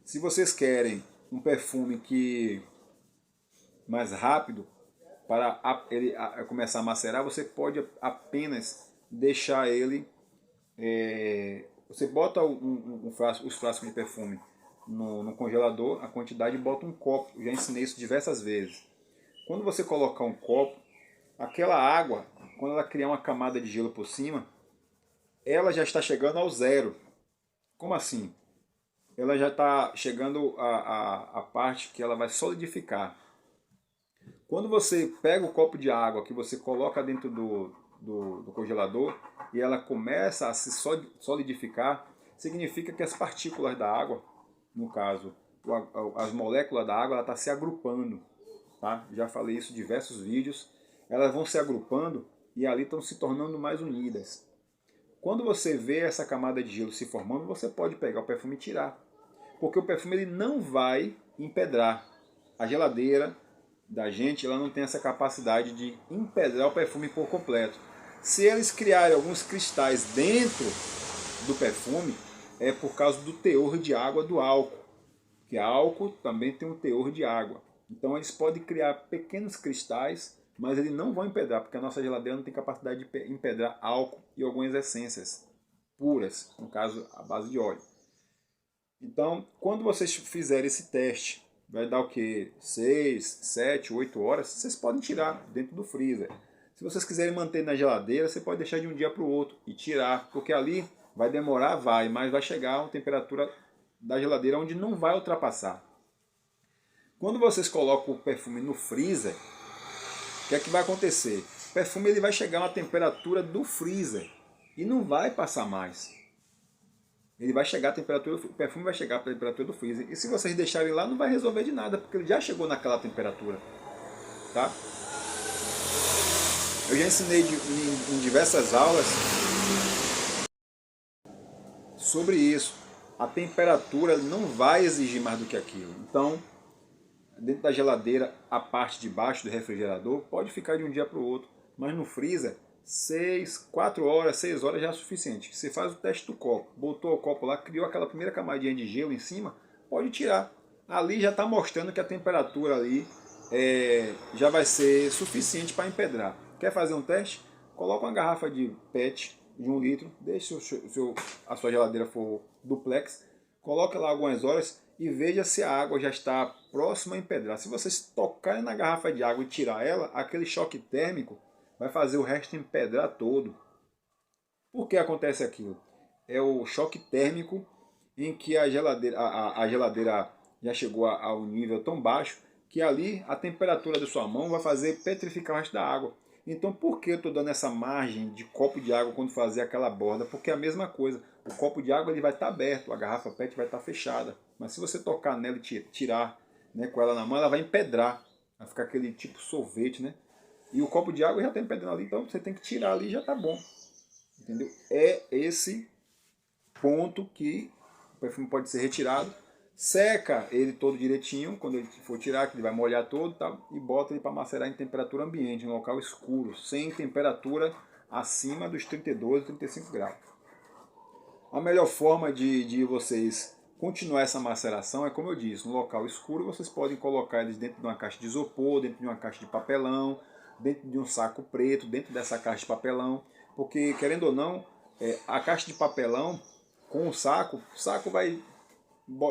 Se vocês querem um perfume que mais rápido, para ele começar a macerar, você pode apenas deixar ele... você bota os frascos de perfume no congelador, a quantidade, e bota um copo. Eu já ensinei isso diversas vezes. Quando você colocar um copo, aquela água, quando ela criar uma camada de gelo por cima, ela já está chegando ao zero. Como assim? Ela já está chegando a parte que ela vai solidificar. Quando você pega o copo de água que você coloca dentro do congelador e ela começa a se solidificar, significa que as partículas da água, no caso, as moléculas da água, ela está se agrupando. Tá? Já falei isso em diversos vídeos. Elas vão se agrupando e ali estão se tornando mais unidas. Quando você vê essa camada de gelo se formando, você pode pegar o perfume e tirar. Porque o perfume ele não vai empedrar. A geladeira da gente ela não tem essa capacidade de empedrar o perfume por completo. Se eles criarem alguns cristais dentro do perfume, é por causa do teor de água do álcool. Porque álcool também tem um teor de água. Então eles podem criar pequenos cristais, mas eles não vão empedrar, porque a nossa geladeira não tem capacidade de empedrar álcool e algumas essências puras, no caso a base de óleo. Então, quando vocês fizerem esse teste, vai dar o que? 6, 7, 8 horas, vocês podem tirar dentro do freezer. Se vocês quiserem manter na geladeira, você pode deixar de um dia para o outro e tirar, porque ali vai demorar, mas vai chegar a uma temperatura da geladeira onde não vai ultrapassar. Quando vocês colocam o perfume no freezer, o que é que vai acontecer? O perfume ele vai chegar a uma temperatura do freezer e não vai passar mais. Ele vai chegar a temperatura, o perfume vai chegar a temperatura do freezer. E se vocês deixarem lá, não vai resolver de nada, porque ele já chegou naquela temperatura. Tá? Eu já ensinei em diversas aulas sobre isso. A temperatura não vai exigir mais do que aquilo. Então, dentro da geladeira, a parte de baixo do refrigerador pode ficar de um dia para o outro. Mas no freezer, 4 horas, 6 horas já é suficiente. Você faz o teste do copo, botou o copo lá, criou aquela primeira camadinha de gelo em cima, pode tirar. Ali já está mostrando que a temperatura ali já vai ser suficiente para empedrar. Quer fazer um teste? Coloca uma garrafa de PET de 1 litro, deixe a sua geladeira for duplex, coloca lá algumas horas e veja se a água já está próxima a empedrar. Se vocês tocarem na garrafa de água e tirar ela, aquele choque térmico vai fazer o resto empedrar todo. Por que acontece aquilo? É o choque térmico em que a geladeira já chegou a um nível tão baixo que ali a temperatura da sua mão vai fazer petrificar o resto da água. Então por que eu estou dando essa margem de copo de água quando fazer aquela borda? Porque é a mesma coisa. O copo de água ele vai estar aberto, a garrafa PET vai estar fechada. Mas se você tocar nela e tirar, né, com ela na mão, ela vai empedrar. Vai ficar aquele tipo sorvete, né? E o copo de água já está empedrando ali, então você tem que tirar ali e já está bom. Entendeu? É esse ponto que o perfume pode ser retirado. Seca ele todo direitinho, quando ele for tirar, que ele vai molhar todo, tá? E bota ele para macerar em temperatura ambiente, em um local escuro, sem temperatura acima dos 32, 35 graus. A melhor forma de vocês continuar essa maceração é, como eu disse, no local escuro vocês podem colocar eles dentro de uma caixa de isopor, dentro de uma caixa de papelão, dentro de um saco preto, dentro dessa caixa de papelão, porque, querendo ou não, a caixa de papelão com o saco vai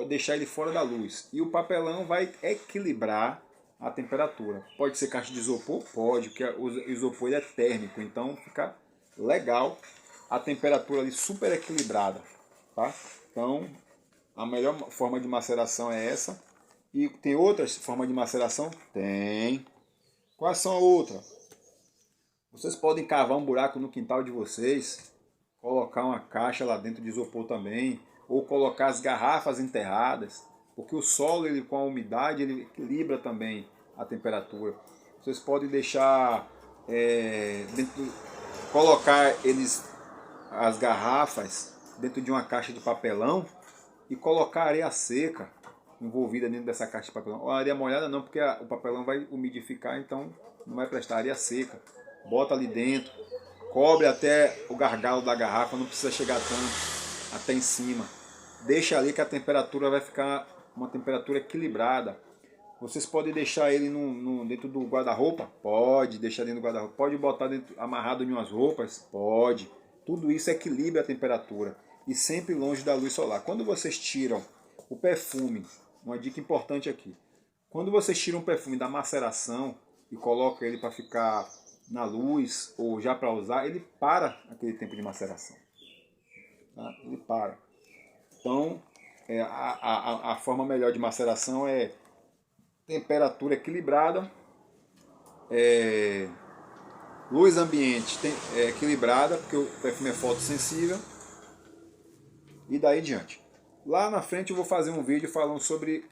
deixar ele fora da luz. E o papelão vai equilibrar a temperatura. Pode ser caixa de isopor? Pode, porque o isopor ele é térmico, então fica legal a temperatura ali super equilibrada. Tá? Então, a melhor forma de maceração é essa. E tem outras formas de maceração? Tem. Quais são a outra? Vocês podem cavar um buraco no quintal de vocês, colocar uma caixa lá dentro de isopor também, ou colocar as garrafas enterradas, porque o solo ele, com a umidade ele equilibra também a temperatura. Vocês podem deixar colocar as garrafas dentro de uma caixa de papelão e colocar areia seca envolvida dentro dessa caixa de papelão. A areia molhada não, porque o papelão vai umidificar, então não vai prestar. Areia seca. Bota ali dentro, cobre até o gargalo da garrafa, não precisa chegar tanto, até em cima. Deixa ali que a temperatura vai ficar uma temperatura equilibrada. Vocês podem deixar ele dentro do guarda-roupa? Pode deixar dentro do guarda-roupa. Pode botar amarrado em umas roupas? Pode. Tudo isso equilibra a temperatura. E sempre longe da luz solar. Quando vocês tiram o perfume, uma dica importante aqui. Quando vocês tiram o perfume da maceração e colocam ele para ficar na luz ou já para usar, ele para aquele tempo de maceração. Tá? Ele para. Então, a forma melhor de maceração é temperatura equilibrada, luz ambiente equilibrada, porque o perfume é fotossensível, e daí em diante. Lá na frente eu vou fazer um vídeo falando sobre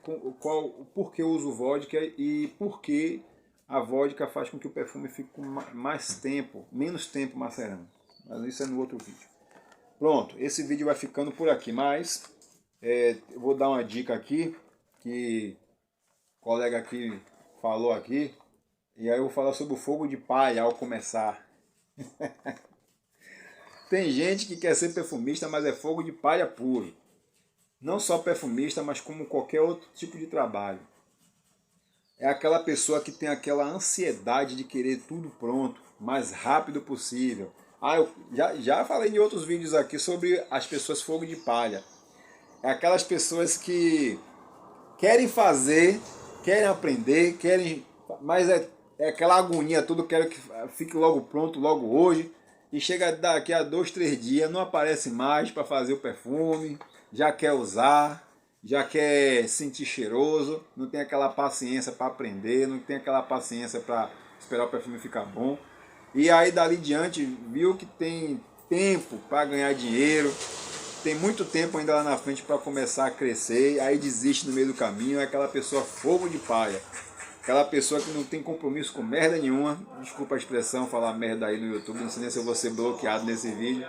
por que eu uso vodka e por que a vodka faz com que o perfume fique com menos tempo macerando. Mas isso é no outro vídeo. Pronto, esse vídeo vai ficando por aqui, mas eu vou dar uma dica aqui, que o colega aqui falou aqui, e aí eu vou falar sobre o fogo de palha ao começar. Tem gente que quer ser perfumista, mas é fogo de palha puro. Não só perfumista, mas como qualquer outro tipo de trabalho. é aquela pessoa que tem aquela ansiedade de querer tudo pronto, mais rápido possível. Eu já falei em outros vídeos aqui sobre as pessoas fogo de palha. É aquelas pessoas que querem fazer, querem aprender, mas é aquela agonia, tudo quero que fique logo pronto, logo hoje. E chega daqui a 2, 3 dias, não aparece mais para fazer o perfume, já quer usar, já quer sentir cheiroso, não tem aquela paciência para aprender, não tem aquela paciência para esperar o perfume ficar bom. E aí dali diante viu que tem tempo para ganhar dinheiro, tem muito tempo ainda lá na frente para começar a crescer, aí desiste no meio do caminho, é aquela pessoa fogo de palha. Aquela pessoa que não tem compromisso com merda nenhuma. Desculpa a expressão, falar merda aí no YouTube, não sei nem se eu vou ser bloqueado nesse vídeo.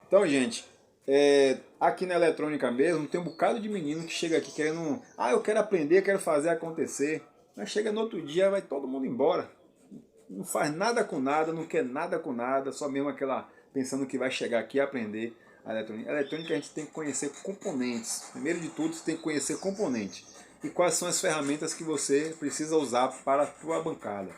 Então, gente, aqui na eletrônica mesmo, tem um bocado de menino que chega aqui querendo... eu quero aprender, quero fazer acontecer. Mas chega no outro dia, vai todo mundo embora. Não faz nada com nada, não quer nada com nada, só mesmo aquela... pensando que vai chegar aqui e aprender a eletrônica. A eletrônica a gente tem que conhecer componentes. Primeiro de tudo, você tem que conhecer componentes. E quais são as ferramentas que você precisa usar para a tua bancada.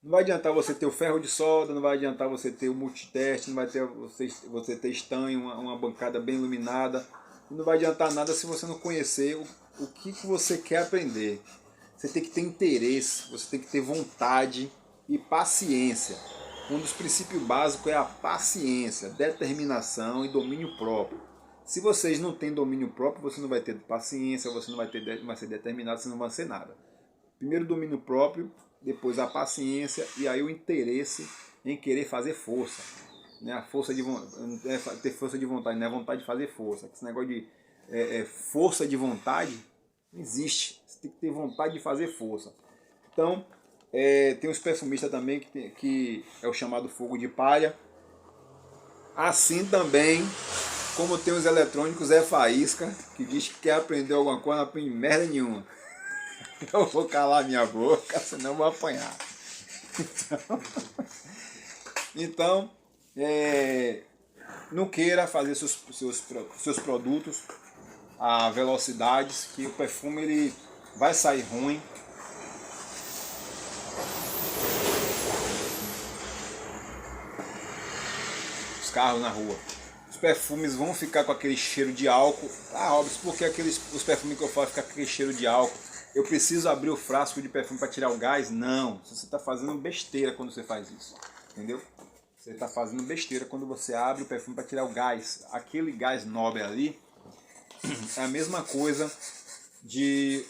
Não vai adiantar você ter o ferro de solda, não vai adiantar você ter o multiteste, não vai ter você ter estanho, uma bancada bem iluminada. Não vai adiantar nada se você não conhecer o que você quer aprender. Você tem que ter interesse, você tem que ter vontade e paciência. Um dos princípios básicos é a paciência, determinação e domínio próprio. Se vocês não têm domínio próprio, você não vai ter paciência, você não vai ser determinado, você não vai ser nada. Primeiro o domínio próprio, depois a paciência e aí o interesse em querer fazer força. Né? A força de ter força de vontade, não é vontade de fazer força. Esse negócio de força de vontade não existe. Você tem que ter vontade de fazer força. Então, tem os perfumistas também que é o chamado fogo de palha. Assim também, como tem os eletrônicos faísca, que diz que quer aprender alguma coisa, não aprende merda nenhuma. Eu vou calar minha boca, senão eu vou apanhar. Então não queira fazer seus produtos a velocidades, que o perfume ele vai sair ruim. Os carros na rua. Os perfumes vão ficar com aquele cheiro de álcool. Robson, por que os perfumes que eu faço ficam com aquele cheiro de álcool? Eu preciso abrir o frasco de perfume para tirar o gás? Não. Você está fazendo besteira quando você faz isso. Entendeu? Você está fazendo besteira quando você abre o perfume para tirar o gás. Aquele gás nobre ali é a mesma coisa de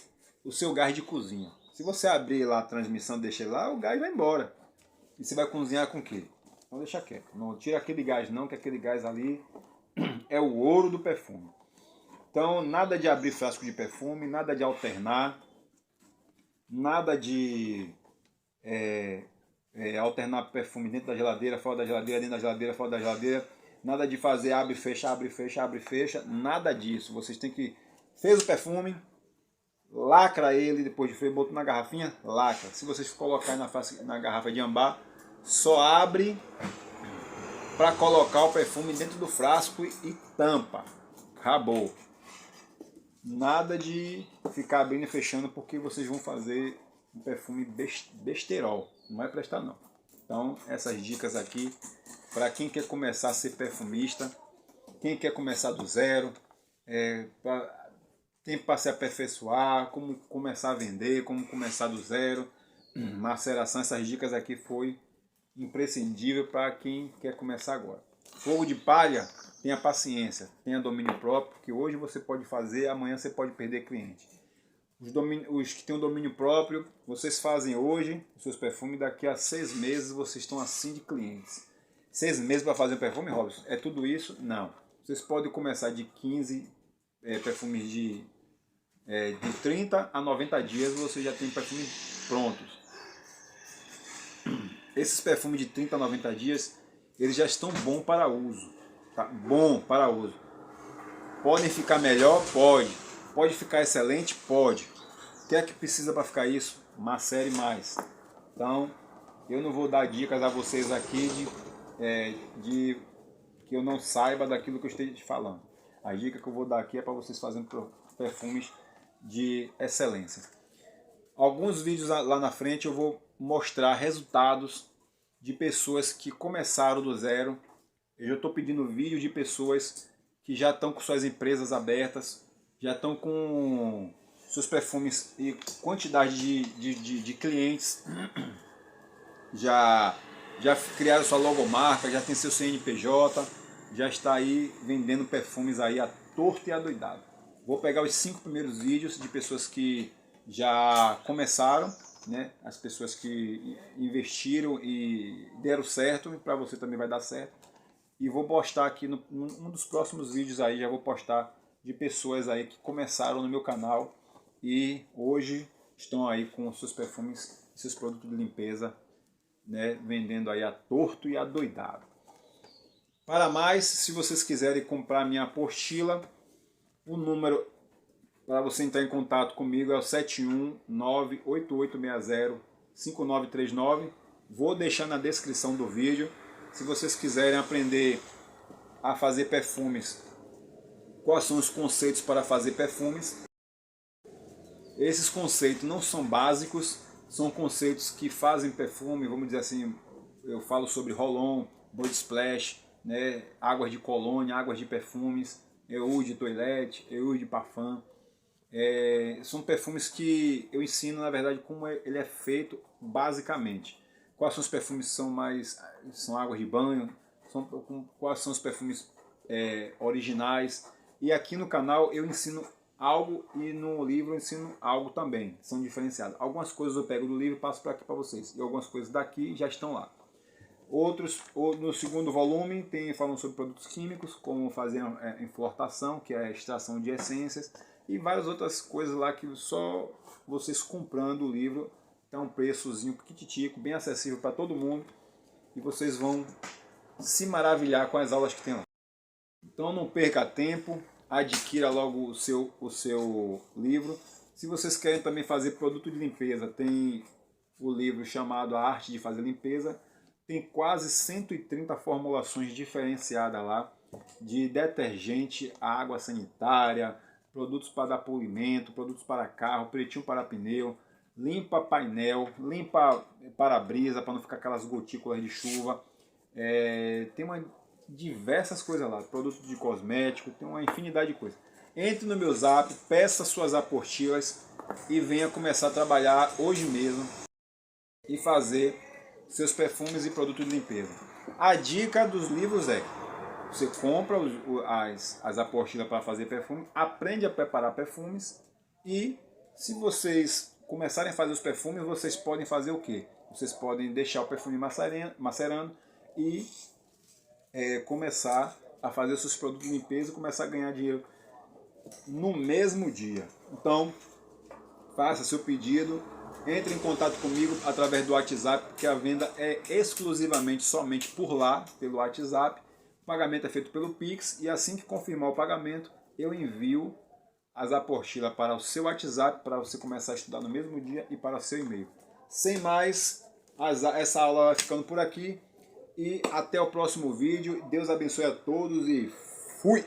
o seu gás de cozinha. Se você abrir lá a transmissão e deixar lá, o gás vai embora. E você vai cozinhar com o quê? Então deixa quieto. Não tira aquele gás não, que aquele gás ali é o ouro do perfume. Então nada de abrir frasco de perfume, nada de alternar, nada de alternar perfume dentro da geladeira, fora da geladeira, dentro da geladeira, fora da geladeira. Nada de fazer abre, fecha, abre, fecha, abre, fecha. Nada disso. Vocês têm que... Fez o perfume, lacra ele, depois de feio, botou na garrafinha, lacra. Se vocês colocarem na garrafa de ambar, só abre para colocar o perfume dentro do frasco e tampa. Acabou. Nada de ficar abrindo e fechando, porque vocês vão fazer um perfume besterol. Não vai prestar não. Então essas dicas aqui para quem quer começar a ser perfumista, quem quer começar do zero, para se aperfeiçoar, como começar a vender, como começar do zero, maceração. Essas dicas aqui foi imprescindível para quem quer começar agora. Fogo de palha, tenha paciência, tenha domínio próprio, porque hoje você pode fazer, amanhã você pode perder cliente. Os que têm o domínio próprio, vocês fazem hoje os seus perfumes, daqui a 6 meses vocês estão assim de clientes. 6 meses para fazer um perfume, Robson? É tudo isso? Não. Vocês podem começar de 15 perfumes de 30 a 90 dias, você já tem perfumes prontos. Esses perfumes de 30 a 90 dias, eles já estão bons para uso. Tá? Bom para uso. Podem ficar melhor? Pode. Pode ficar excelente? Pode. O que é que precisa para ficar isso? Macere mais. Então, eu não vou dar dicas a vocês aqui de que eu não saiba daquilo que eu esteja falando. A dica que eu vou dar aqui é para vocês fazerem perfumes de excelência. Alguns vídeos lá na frente eu vou mostrar resultados de pessoas que começaram do zero. Eu já estou pedindo vídeo de pessoas que já estão com suas empresas abertas, já estão com seus perfumes e quantidade de clientes, já criaram sua logomarca, já tem seu CNPJ, já está aí vendendo perfumes aí à torto e adoidado. Vou pegar os 5 primeiros vídeos de pessoas que já começaram, né? As pessoas que investiram e deram certo, e para você também vai dar certo. E vou postar aqui num dos próximos vídeos aí, já vou postar de pessoas aí que começaram no meu canal e hoje estão aí com seus perfumes, seus produtos de limpeza, né, vendendo aí a torto e adoidado. Para mais, se vocês quiserem comprar minha apostila, o número para você entrar em contato comigo é o 71988605939. Vou deixar na descrição do vídeo. Se vocês quiserem aprender a fazer perfumes, quais são os conceitos para fazer perfumes. Esses conceitos não são básicos, são conceitos que fazem perfume, vamos dizer assim, eu falo sobre roll-on, body splash, né, águas de colônia, águas de perfumes, eau de toilette, eau de parfum. São perfumes que eu ensino, na verdade, como ele é feito basicamente. Quais são os perfumes que são águas de banho, quais são os perfumes originais. E aqui no canal eu ensino algo e no livro eu ensino algo também, são diferenciados. Algumas coisas eu pego do livro e passo para aqui para vocês, e algumas coisas daqui já estão lá. Outros, no segundo volume, falando sobre produtos químicos, como fazer enflortação, que é a extração de essências, e várias outras coisas lá que só vocês comprando o livro, tem um preçozinho pequititico, bem acessível para todo mundo, e vocês vão se maravilhar com as aulas que tem lá. Então não perca tempo, adquira logo o seu livro. Se vocês querem também fazer produto de limpeza, tem o livro chamado A Arte de Fazer Limpeza. Tem quase 130 formulações diferenciadas lá, de detergente, água sanitária, produtos para dar polimento, produtos para carro, pretinho para pneu, limpa painel, limpa para-brisa para não ficar aquelas gotículas de chuva. Tem diversas coisas lá, produtos de cosmético, tem uma infinidade de coisas. Entre no meu zap, peça suas apostilas e venha começar a trabalhar hoje mesmo e fazer seus perfumes e produtos de limpeza. A dica dos livros é: você compra as apostilas para fazer perfume, aprende a preparar perfumes e se vocês começarem a fazer os perfumes, vocês podem fazer o quê? Vocês podem deixar o perfume macerando e começar a fazer seus produtos de limpeza e começar a ganhar dinheiro no mesmo dia. Então, faça seu pedido, entre em contato comigo através do WhatsApp, porque a venda é exclusivamente somente por lá, pelo WhatsApp. O pagamento é feito pelo Pix e assim que confirmar o pagamento, eu envio as apostilas para o seu WhatsApp para você começar a estudar no mesmo dia e para o seu e-mail. Sem mais, essa aula vai ficando por aqui e até o próximo vídeo. Deus abençoe a todos e fui!